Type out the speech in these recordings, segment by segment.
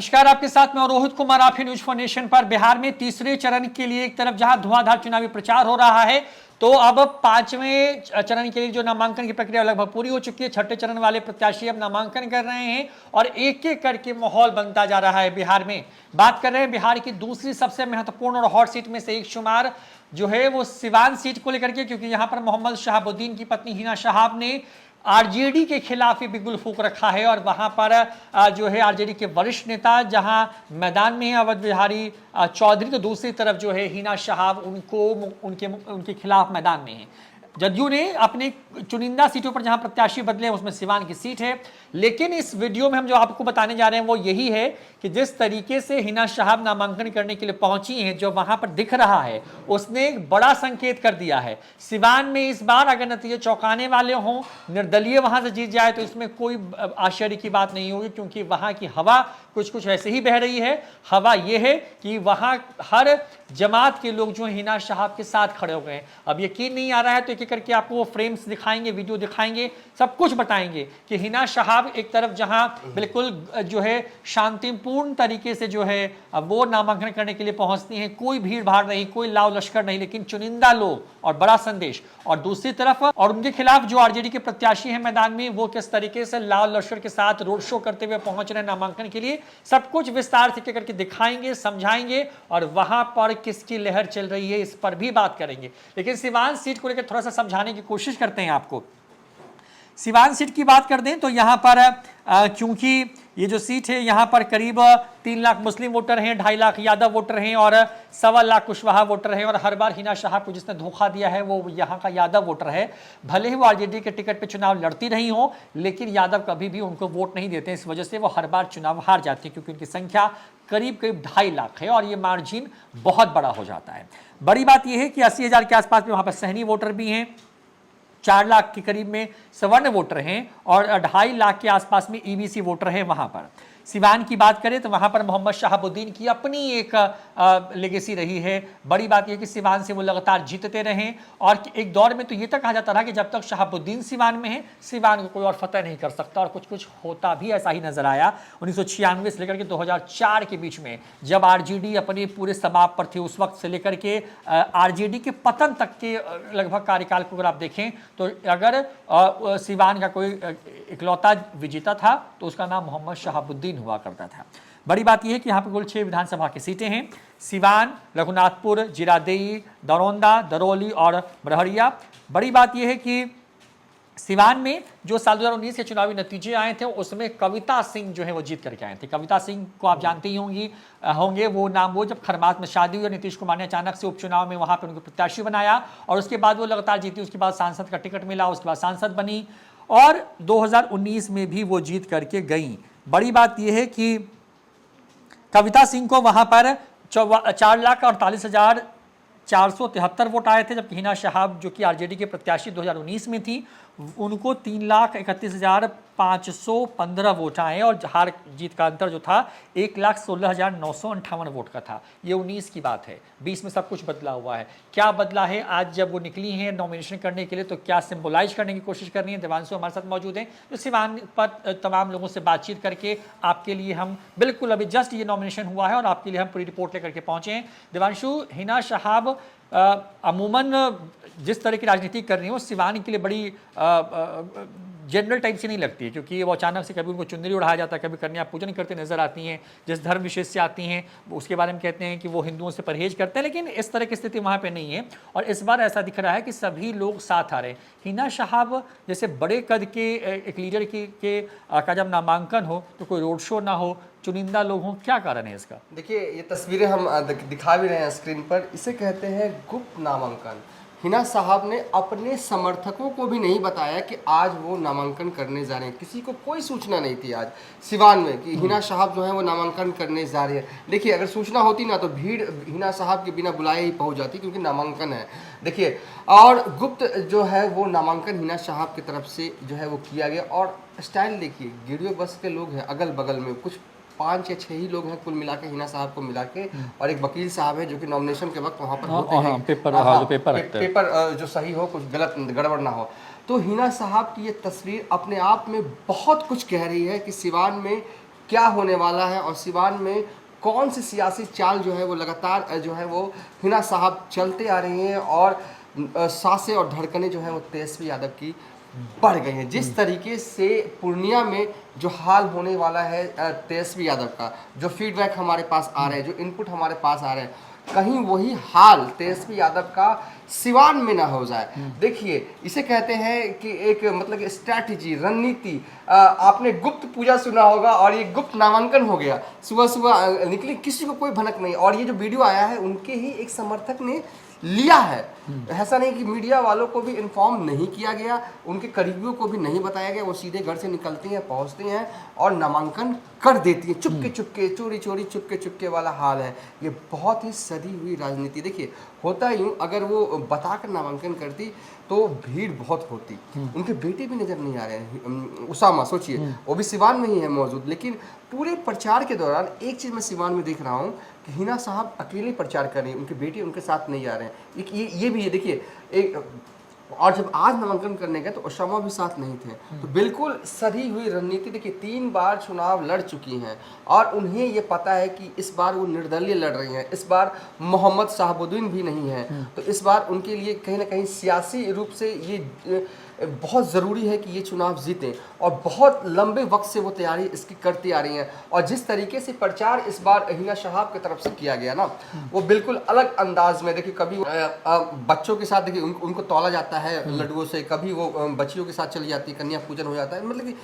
नमस्कार, आपके साथ मैं रोहित कुमार। आप ही न्यूज फॉर नेशन पर। बिहार में तीसरे चरण के लिए एक तरफ जहां धुआंधार चुनावी प्रचार हो रहा है, तो अब पांचवें चरण के लिए जो नामांकन की प्रक्रिया लगभग पूरी हो चुकी है। छठे चरण वाले प्रत्याशी अब नामांकन कर रहे हैं और एक एक करके माहौल बनता जा रहा है बिहार में। बात कर रहे हैं बिहार की दूसरी सबसे महत्वपूर्ण और हॉट सीट में से एक शुमार जो है वो सिवान सीट को लेकर के, क्योंकि यहां पर मोहम्मद शहाबुद्दीन की पत्नी हिना शहाब ने आरजेडी के खिलाफ ही बिगुल फूंक रखा है और वहां पर जो है आरजेडी के वरिष्ठ नेता जहां मैदान में है अवध बिहारी चौधरी, तो दूसरी तरफ जो है हिना शहाब उनके खिलाफ मैदान में है। जदयू ने अपने चुनिंदा सीटों पर जहां प्रत्याशी बदले हैं उसमें सिवान की सीट है। लेकिन इस वीडियो में हम जो आपको बताने जा रहे हैं वो यही है कि जिस तरीके से हिना शहाब नामांकन करने के लिए पहुंची हैं, जो वहां पर दिख रहा है उसने एक बड़ा संकेत कर दिया है। सिवान में इस बार अगर नतीजे चौंकाने वाले हों, निर्दलीय वहां से जीत जाए, तो इसमें कोई आश्चर्य की बात नहीं होगी, क्योंकि वहां की हवा कुछ ऐसे ही बह रही है। हवा यह है कि वहां हर जमात के लोग जो हिना शहाब के साथ खड़े हो गए हैं। अब यकीन नहीं आ रहा है तो एक एक करके आपको वो फ्रेम्स दिखाएंगे, वीडियो दिखाएंगे, सब कुछ बताएंगे कि हिना शहाब एक तरफ जहां बिल्कुल जो है शांतिपूर्ण तरीके से जो है वो नामांकन करने के लिए पहुंचती हैं, कोई भीड़ भाड़ नहीं, कोई लाव लश्कर नहीं, लेकिन चुनिंदा लोग और बड़ा संदेश। और दूसरी तरफ और उनके खिलाफ जो आरजेडी के प्रत्याशी हैं मैदान में, वो किस तरीके से लाव लश्कर के साथ रोड शो करते हुए पहुंच रहे हैं नामांकन के लिए, सब कुछ विस्तार से करके दिखाएंगे, समझाएंगे और वहां पर किसकी लहर चल रही है इस पर भी बात करेंगे। लेकिन सिवान सीट को लेकर थोड़ा सा समझाने की कोशिश करते हैं आपको। सिवान सीट की बात कर दें तो यहां पर क्योंकि ये जो सीट है यहां पर करीब 3 लाख मुस्लिम वोटर हैं, 2.5 लाख यादव वोटर हैं और 1.25 लाख कुशवाहा वोटर हैं। और हर बार हिना शहाब को जिसने धोखा दिया है वो यहां का यादव वोटर है। भले ही वो आरजेडी के टिकट पे चुनाव लड़ती रही हो, लेकिन यादव कभी भी उनको वोट नहीं देते। इस वजह से वो हर बार चुनाव हार जाती है, क्योंकि उनकी संख्या करीब 2.5 लाख है और ये मार्जिन बहुत बड़ा हो जाता है। बड़ी बात यह है कि 80,000 के आसपास में वहां पर सहनी वोटर भी हैं, 4 लाख के करीब में सवर्ण वोटर हैं और 2.5 लाख के आसपास में ईबीसी वोटर हैं वहां पर। सिवान की बात करें तो वहां पर मोहम्मद शहाबुद्दीन की अपनी एक लेगेसी रही है। बड़ी बात यह कि सिवान से वो लगातार जीतते रहे और एक दौर में तो ये तक कहा जाता रहा कि जब तक शहाबुद्दीन सिवान में है, सिवान को कोई और फतह नहीं कर सकता। और कुछ होता भी ऐसा ही नजर आया। 1996 से लेकर के 2004 के बीच में जब आरजेडी अपने पूरे समाप्त पर थी, उस वक्त से लेकर के आरजेडी के पतन तक के लगभग कार्यकाल को अगर आप देखें तो अगर सिवान का कोई इकलौता विजेता था तो उसका नाम मोहम्मद शहाबुद्दीन हुआ करता था। बड़ी बात यह है कि यहाँ पर कुल 6 विधानसभा की सीटें हैं। सिवान, रघुनाथपुर, जीरादेई, दरौंदा, दरौली और बरहरिया। बड़ी बात यह है कि सिवान में जो साल 2019 के चुनावी नतीजे आए थे उसमें कविता सिंह जो है वो जीत करके आए थे। कविता सिंह को आप जानते ही होंगे वो नाम, वो जब खरमात में शादी हुई और नीतीश कुमार ने अचानक से उपचुनाव में वहां पर उनको प्रत्याशी बनाया और उसके बाद वो लगातार जीती। उसके बाद सांसद का टिकट मिला, उसके बाद सांसद बनी और 2019 में भी वो जीत करके गई। बड़ी बात यह है कि कविता सिंह को वहां पर 4,48,473 वोट आए थे, जबकि हिना शहाब जो कि आरजेडी के प्रत्याशी 2019 में थी उनको 3,31,515 वोट आए और हार जीत का अंतर जो था 1,16,958 वोट का था। ये 19 की बात है। 20 में सब कुछ बदला हुआ है। क्या बदला है? आज जब वो निकली हैं नॉमिनेशन करने के लिए तो क्या सिंबलाइज करने की कोशिश कर रही हैं। देवांशु हमारे साथ मौजूद हैं जो सिवान पर तमाम लोगों से बातचीत करके आपके लिए हम बिल्कुल अभी जस्ट ये नॉमिनेशन हुआ है और आपके लिए हम पूरी रिपोर्ट लेकर के पहुंचे हैं। देवांशु, हिना शहाब अमूमन जिस तरह की राजनीति कर रही है वो सिवान के लिए बड़ी जनरल टाइप से नहीं लगती है, क्योंकि वो अचानक से कभी उनको चुंदरी उड़ाया जाता है, कभी कन्या पूजन करते नजर आती हैं। जिस धर्म विशेष से आती हैं उसके बारे में कहते हैं कि वो हिंदुओं से परहेज करते हैं, लेकिन इस तरह की स्थिति वहाँ पे नहीं है। और इस बार ऐसा दिख रहा है कि सभी लोग साथ आ रहे हैं। हिना शहाब जैसे बड़े कद के एक लीडर का जब नामांकन हो तो कोई रोड शो ना हो, चुनिंदा लोग हों, क्या कारण है इसका? देखिए, ये तस्वीरें हम दिखा भी रहे हैं स्क्रीन पर, इसे कहते हैं गुप्त नामांकन। हिना साहब ने अपने समर्थकों को भी नहीं बताया कि आज वो नामांकन करने जा रहे हैं। किसी को कोई सूचना नहीं थी आज सिवान में कि हिना साहब जो है वो नामांकन करने जा रही है। देखिए, अगर सूचना होती ना तो भीड़ हिना साहब के बिना बुलाए ही पहुंच जाती, क्योंकि नामांकन है। देखिए, और गुप्त जो है वो नामांकन हिना साहब की तरफ से जो है वो किया गया। और स्टाइल देखिए, गिरियो बस के लोग हैं अगल बगल में, कुछ 5 या 6 ही लोग हैं कुल मिला के, हिना साहब को मिला के, और एक वकील साहब है जो कि नॉमिनेशन के वक्त वहाँ पर होते हैं, पेपर जो सही हो, कुछ गलत गड़बड़ ना हो। तो हिना साहब की ये तस्वीर अपने आप में बहुत कुछ कह रही है कि सिवान में क्या होने वाला है और सिवान में कौन सी सियासी चाल जो है वो लगातार जो है वो हिना साहब चलते आ रही हैं और सांसें और धड़कनें जो है वो तेजस्वी यादव की बढ़ गई हैं। जिस तरीके से पूर्णिया में जो हाल होने वाला है तेजस्वी यादव का, जो फीडबैक हमारे पास आ रहे हैं, जो इनपुट हमारे पास आ रहे हैं, कहीं वही हाल तेजस्वी यादव का सिवान में ना हो जाए। देखिए, इसे कहते हैं कि एक मतलब स्ट्रैटेजी, रणनीति। आपने गुप्त पूजा सुना होगा और ये गुप्त नामांकन हो गया। सुबह सुबह निकली, किसी को कोई भनक नहीं। और ये जो वीडियो आया है उनके ही एक समर्थक ने लिया है। ऐसा नहीं कि मीडिया वालों को भी इन्फॉर्म नहीं किया गया, उनके करीबियों को भी नहीं बताया गया। वो सीधे घर से निकलते हैं, पहुंचते हैं और नामांकन कर देती है, चुपके चुपके, चोरी चोरी, चुपके चुपके वाला हाल है। ये बहुत ही सदी हुई राजनीति। देखिए, होता यूँ, अगर वो बताकर नामांकन करती तो भीड़ बहुत होती। उनके बेटे भी नजर नहीं आ रहे हैं, उसामा, सोचिए, वो भी सिवान में ही है मौजूद। लेकिन पूरे प्रचार के दौरान एक चीज़ मैं सिवान में देख रहा हूँ कि हिना साहब अकेले प्रचार कर रही हैं, उनके बेटे उनके साथ नहीं आ रहे हैं। ये भी है, देखिए, एक और जब आज नामांकन करने गए तो उसामा भी साथ नहीं थे। तो बिल्कुल सधी हुई रणनीति। देखिए, 3 बार चुनाव लड़ चुकी हैं और उन्हें ये पता है कि इस बार वो निर्दलीय लड़ रही हैं। इस बार मोहम्मद शहाबुद्दीन भी नहीं है, तो इस बार उनके लिए कहीं ना कहीं सियासी रूप से ये बहुत ज़रूरी है कि ये चुनाव जीतें। और बहुत लंबे वक्त से वो तैयारी इसकी करती आ रही हैं। और जिस तरीके से प्रचार इस बार हिना साहब की तरफ से किया गया ना, वो बिल्कुल अलग अंदाज में। देखिए, कभी बच्चों के साथ, देखिए, उनको तौला जाता है लड्डुओं से, कभी वो बच्चियों के साथ चली जाती है, कन्या पूजन हो जाता है। मतलब कि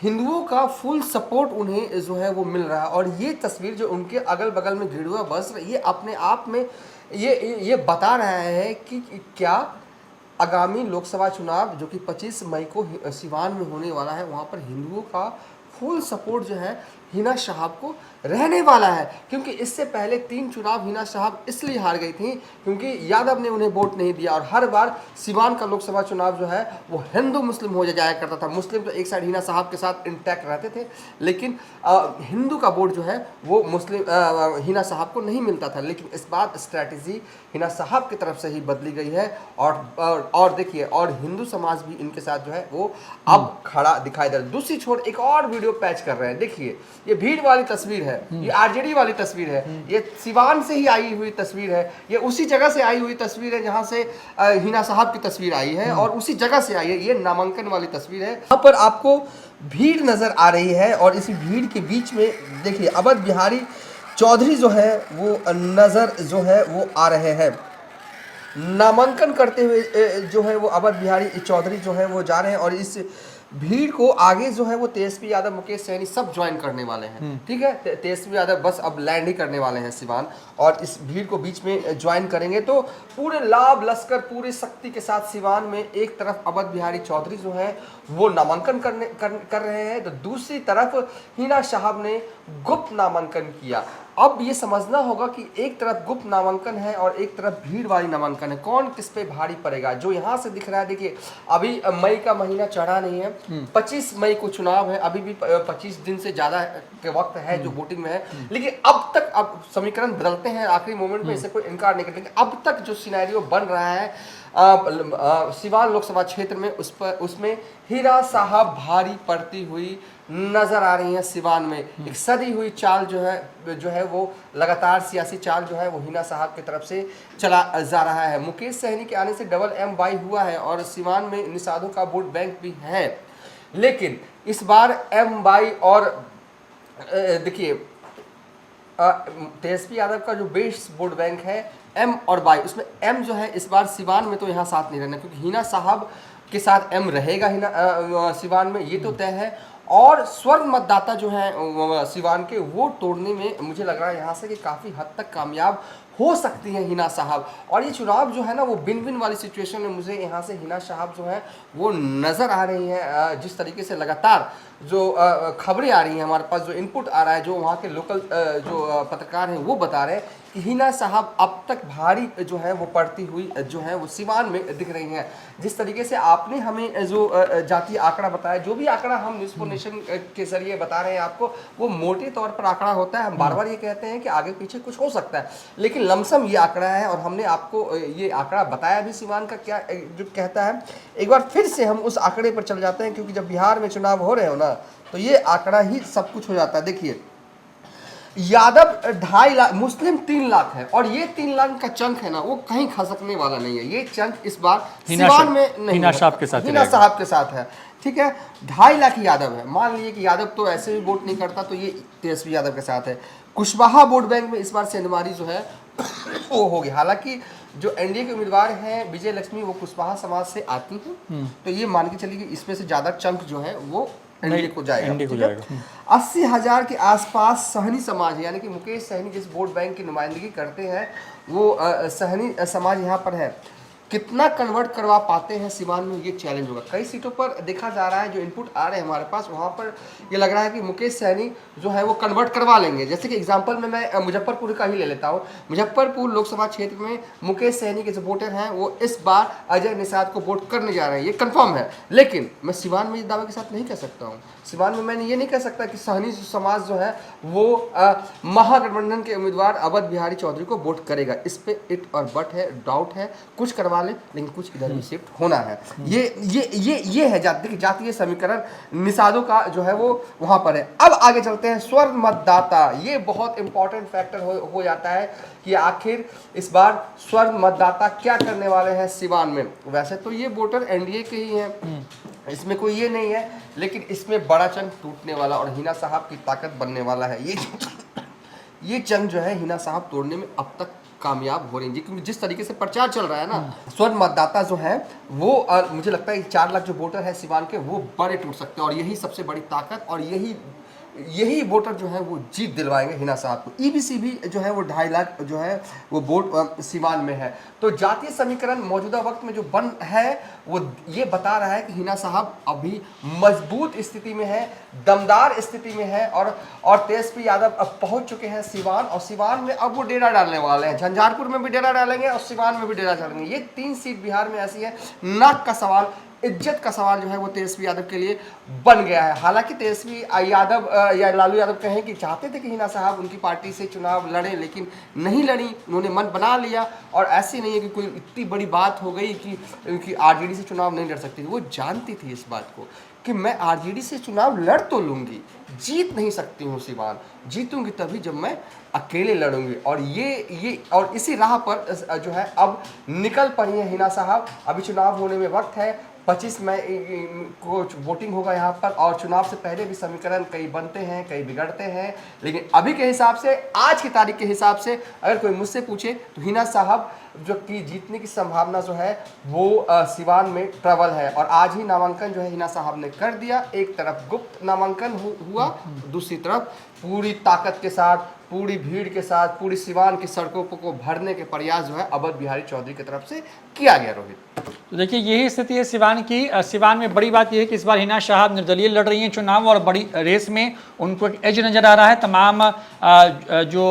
हिंदुओं का फुल सपोर्ट उन्हें जो है वो मिल रहा है। और ये तस्वीर जो उनके अगल बगल में भिड़ुआ बस रही है, अपने आप में ये बता रहा है कि क्या आगामी लोकसभा चुनाव जो कि 25 मई को सिवान में होने वाला है, वहाँ पर हिंदुओं का फुल सपोर्ट जो है हिना साहब को रहने वाला है। क्योंकि इससे पहले 3 चुनाव हिना साहब इसलिए हार गई थी क्योंकि यादव ने उन्हें वोट नहीं दिया। और हर बार सिवान का लोकसभा चुनाव जो है वो हिंदू मुस्लिम हो जाया करता था। मुस्लिम तो एक साइड हिना साहब के साथ इंटैक्ट रहते थे, लेकिन हिंदू का वोट जो है वो मुस्लिम हिना साहब को नहीं मिलता था। लेकिन इस बार स्ट्रैटेजी हिना साहब की तरफ से ही बदली गई है। और देखिए, और हिंदू समाज भी इनके साथ जो है वो अब खड़ा दिखाई दे रहा है। दूसरी छोर एक और वीडियो पैच कर रहे हैं। देखिए, ये भीड़ वाली तस्वीर है, ये आरजेडी वाली तस्वीर है, ये सिवान से ही आई हुई तस्वीर है, ये उसी जगह से आई हुई तस्वीर है जहां से हिना साहब की तस्वीर आई है और उसी जगह से आई है। ये नामांकन वाली तस्वीर है। यहाँ पर आपको भीड़ नजर आ रही है और इसी भीड़ के बीच में देखिए अवध बिहारी चौधरी जो है वो नजर जो है वो आ रहे हैं। नामांकन करते हुए जो है वो अवध बिहारी चौधरी जो है वो जा रहे हैं और इस भीड़ को आगे जो है वो तेजस्वी यादव, मुकेश सहनी सब ज्वाइन करने वाले हैं। ठीक है, तेजस्वी यादव बस अब लैंड ही करने वाले हैं सिवान और इस भीड़ को बीच में ज्वाइन करेंगे। तो पूरे लाभ लश्कर, पूरी शक्ति के साथ सिवान में एक तरफ अवध बिहारी चौधरी जो है वो नामांकन कर रहे हैं, तो दूसरी तरफ हिना साहब ने गुप्त नामांकन किया। अब ये समझना होगा कि एक तरफ गुप्त नामांकन है और एक तरफ भीड़ वाली नामांकन है, कौन किस पे भारी पड़ेगा। जो यहाँ से दिख रहा है, देखिए, अभी मई का महीना चढ़ा नहीं है, 25 मई को चुनाव है, अभी भी 25 दिन से ज्यादा के वक्त है जो वोटिंग में है। लेकिन अब समीकरण बदलते हैं आखिरी मोमेंट में, इसे कोई इनकार नहीं करते। अब तक जो सिनेरियो बन रहा है सिवान लोकसभा क्षेत्र में, उसमें हिना साहब भारी पड़ती हुई नजर आ रही है। सिवान में एक सदी हुई चाल जो है वो लगातार सियासी चाल जो है वो हिना साहब की तरफ से चला जा रहा है। मुकेश सहनी के आने से डबल MY हुआ है और सिवान में निषादों का वोट बैंक भी है। लेकिन इस बार MY और देखिए तेजस्वी यादव का जो बेस वोट बैंक है M और Y, उसमें M जो है इस बार सिवान में तो यहाँ साथ नहीं रहना, क्योंकि हिना साहब के साथ M रहेगा सिवान में, ये तो तय है। और स्वर्ण मतदाता जो है सिवान के, वो तोड़ने में मुझे लग रहा है यहाँ से कि काफ़ी हद तक कामयाब हो सकती हैं हिना साहब। और ये चुनाव जो है ना वो विन विन वाली सिचुएशन में मुझे यहाँ से हिना साहब जो है वो नज़र आ रही हैं। जिस तरीके से लगातार जो खबरें आ रही हैं हमारे पास, जो इनपुट आ रहा है, जो वहाँ के लोकल जो पत्रकार हैं वो बता रहे हैं कि हिना साहब अब तक भारी जो है वो पड़ती हुई जो है वो सिवान में दिख रही हैं। जिस तरीके से आपने हमें जो जातीय आंकड़ा बताया, जो भी आंकड़ा हम न्यूज़ फॉर नेशन के जरिए बता रहे हैं आपको, वो मोटे तौर पर आंकड़ा होता है। हम बार बार ये कहते हैं कि आगे पीछे कुछ हो सकता है, लेकिन लेकिन लमसम ये आंकड़ा है और हमने आपको ये आंकड़ा बताया भी सिवान का क्या जो कहता है। एक बार फिर से हम उस आंकड़े पर चल जाते हैं, क्योंकि जब बिहार में चुनाव हो रहे हो ना तो ये आंकड़ा ही सब कुछ हो जाता है। देखिए, यादव 2.5 लाख, मुस्लिम 3 लाख है, और ये 3 लाख का चंक है ना वो कहीं खसकने वाला नहीं है। ये चंक इस बार सिवान में नहीं, हिना साहब के साथ, हिना साहब के साथ है, ठीक है। 2.5 लाख यादव है, मान लीजिए कि यादव तो ऐसे भी वोट नहीं करता, तो ये तेजस्वी यादव के साथ है। कुशवाहा वोट बैंक में इस बार सेंधमारी जो है वो होगी। हालांकि जो एनडीए के उम्मीदवार हैं विजय लक्ष्मी, वो कुशवाहा समाज से आती हैं, तो ये मान के चलिए कि इसमें से ज्यादा चंक जो है वो एनडीए को जाएगा। 80,000 के आसपास सहनी समाज है, यानी कि मुकेश सहनी जिस वोट बैंक की नुमाइंदगी करते हैं वो सहनी समाज यहाँ पर है। कितना कन्वर्ट करवा पाते हैं सिवान में, ये चैलेंज होगा। कई सीटों पर देखा जा रहा है, जो इनपुट आ रहे हैं हमारे पास, वहाँ पर ये लग रहा है कि मुकेश सहनी जो है वो कन्वर्ट करवा लेंगे। जैसे कि एग्जांपल में मैं मुजफ्फरपुर का ही ले लेता हूँ। मुजफ्फरपुर लोकसभा क्षेत्र में मुकेश सहनी के जो वोटर हैं वो इस बार अजय निषाद को वोट करने जा रहे हैं, ये कन्फर्म है। लेकिन मैं सिवान में इस दावे के साथ नहीं कह सकता हूँ। सिवान में मैंने ये नहीं कह सकता कि सहनी समाज जो है वो महागठबंधन के उम्मीदवार अवध बिहारी चौधरी को वोट करेगा। इस पे इट और बट है, डाउट है, कुछ करवा ले लेकिन कुछ इधर भी शिफ्ट होना है। ये है जातीय समीकरण निषादों का जो है वो वहां पर है। अब आगे चलते हैं, स्वर्ण मतदाता। ये बहुत इंपॉर्टेंट फैक्टर हो जाता है कि आखिर इस बार स्वर्ण मतदाता क्या करने वाले हैं सिवान में। वैसे तो ये वोटर एनडीए के ही हैं, इसमें कोई ये नहीं है, लेकिन इसमें बड़ा चंक टूटने वाला और हिना साहब की ताकत बनने वाला है। ये चंक जो है हिना साहब तोड़ने में अब तक कामयाब हो रही है, क्योंकि जिस तरीके से प्रचार चल रहा है ना, स्वर्ण मतदाता जो है वो मुझे लगता है 4 लाख जो वोटर है सिवान के, वो बड़े टूट सकते हैं। और यही सबसे बड़ी ताकत और यही वोटर जो है वो जीत दिलवाएंगे हिना साहब को। ईबीसी भी जो है वो 2.5 लाख जो है वो वोट सिवान में है। तो जातीय समीकरण मौजूदा वक्त में जो बन है वो ये बता रहा है कि हिना साहब अभी मजबूत स्थिति में है, दमदार स्थिति में है, और तेजस्वी यादव अब पहुंच चुके हैं सिवान, और सिवान में अब वो डेरा डालने वाले हैं। झंझारपुर में भी डेरा डालेंगे और सिवान में भी डेरा डालेंगे। ये 3 सीट बिहार में ऐसी है, नाक का सवाल, इज्जत का सवाल जो है वो तेजस्वी यादव के लिए बन गया है। हालांकि तेजस्वी यादव या लालू यादव कहें कि चाहते थे कि हिना साहब उनकी पार्टी से चुनाव लड़ें, लेकिन नहीं लड़ी, उन्होंने मन बना लिया। और ऐसे नहीं है कि कोई इतनी बड़ी बात हो गई कि आरजेडी से चुनाव नहीं लड़ सकती। वो जानती थी इस बात को कि मैं आरजेडी से चुनाव लड़ तो लूंगी, जीत नहीं सकती हूँ सिवान, जीतूंगी तभी जब मैं अकेले लड़ूंगी। और और इसी राह पर जो है अब निकल पड़ी है हिना साहब। अभी चुनाव होने में वक्त है, 25 मई को वोटिंग होगा यहाँ पर, और चुनाव से पहले भी समीकरण कई बनते हैं, कई बिगड़ते हैं। लेकिन अभी के हिसाब से, आज की तारीख के हिसाब से अगर कोई मुझसे पूछे तो हिना साहब जो कि जीतने की संभावना जो है वो सिवान में प्रबल है। और आज ही नामांकन जो है हिना साहब ने कर दिया। एक तरफ गुप्त नामांकन हुआ, दूसरी तरफ पूरी ताकत के साथ, पूरी भीड़ के साथ, पूरी सिवान की सड़कों को भरने के प्रयास जो है अवध बिहारी चौधरी की तरफ से किया गया। रोहित, तो देखिए यही स्थिति है सिवान की। सिवान में बड़ी बात यह है कि इस बार हिना साहब निर्दलीय लड़ रही हैं चुनाव, और बड़ी रेस में उनको एक एज नजर आ रहा है। तमाम जो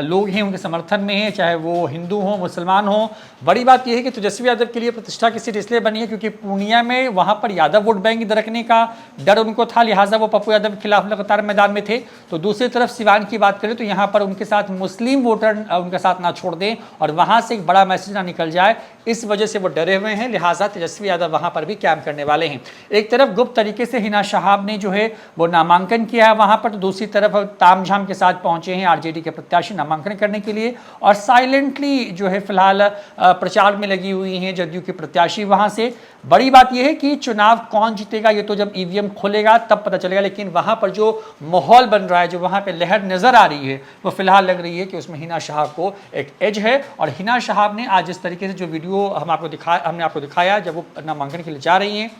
लोग हैं उनके समर्थन में हैं, चाहे वो हिंदू हों, मुसलमान हों। बड़ी बात यह है कि तेजस्वी यादव के लिए प्रतिष्ठा की सीट इसलिए बनी है क्योंकि पूर्णिया में वहां पर यादव वोट बैंक दरकने का डर उनको था, लिहाजा वो पप्पू यादव के खिलाफ लगातार मैदान में थे। तो दूसरी तरफ सिवान की बात करें तो यहाँ पर उनके साथ मुस्लिम वोटर उनके साथ ना छोड़ दें और वहां से एक बड़ा मैसेज ना निकल जाए, इस वजह से वो डरे हुए हैं। लिहाजा तेजस्वी यादव वहां पर भी कैंप करने वाले हैं। एक तरफ गुप्त तरीके से हिना साहब ने जो है वो नामांकन किया है वहां पर, तो दूसरी तरफ तामझाम के साथ पहुंचे हैं आरजेडी के प्रत्याशी नामांकन करने के लिए, और साइलेंटली जो है फिलहाल प्रचार में लगी हुई हैं जदयू के प्रत्याशी वहां से। बड़ी बात यह है कि चुनाव कौन जीतेगा ये तो जब ईवीएम खोलेगा तब पता चलेगा, लेकिन वहां पर जो माहौल बन रहा है, जो वहां पे लहर नजर आ रही है, वो फिलहाल लग रही है कि उसमें हिना साहब को एक एज है। और हिना साहब ने आज इस तरीके से जो वीडियो हमने आपको दिखाया जब वो नामांकन के लिए जा रही हैं,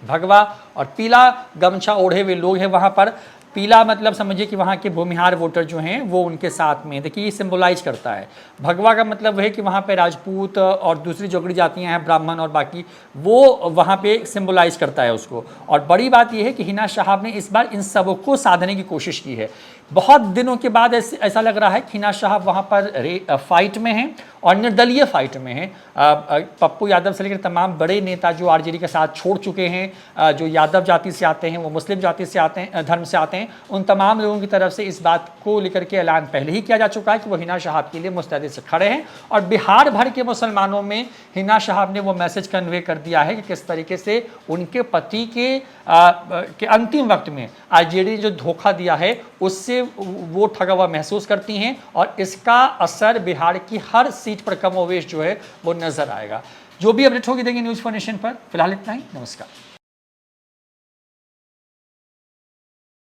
भगवा और पीला गमछा ओढ़े हुए लोग हैं वहां पर। पीला मतलब समझिए कि वहाँ के भूमिहार वोटर जो हैं वो उनके साथ में, देखिए ये सिंबलाइज करता है। भगवा का मतलब है कि वहाँ पे राजपूत और दूसरी जो जातियाँ हैं, ब्राह्मण और बाकी, वो वहाँ पे सिंबलाइज करता है उसको। और बड़ी बात यह है कि हिना साहब ने इस बार इन सबको साधने की कोशिश की है। बहुत दिनों के बाद ऐसा लग रहा है कि हिना साहब वहाँ पर फाइट में हैं और निर्दलीय फाइट में हैं। पप्पू यादव से लेकर तमाम बड़े नेता जो आरजेडी के साथ छोड़ चुके हैं, जो यादव जाति से आते हैं, वो मुस्लिम जाति से आते हैं, धर्म से आते हैं, उन तमाम लोगों की तरफ से इस बात को लेकर के ऐलान पहले ही किया जा चुका है कि वो हिना शहाब के लिए मुस्तैदी से खड़े हैं। और बिहार भर के मुसलमानों में हिना शहाब ने वो मैसेज कन्वे कर दिया है कि किस तरीके से उनके पति के अंतिम वक्त में आरजेडी ने जो धोखा दिया है उससे वो ठगा हुआ महसूस करती हैं, और इसका असर बिहार की हर सीट पर कमोवेश जो है वो नजर आएगा। जो भी अपडेट होगी देंगे न्यूज़4नेशन पर। फिलहाल इतना ही, नमस्कार।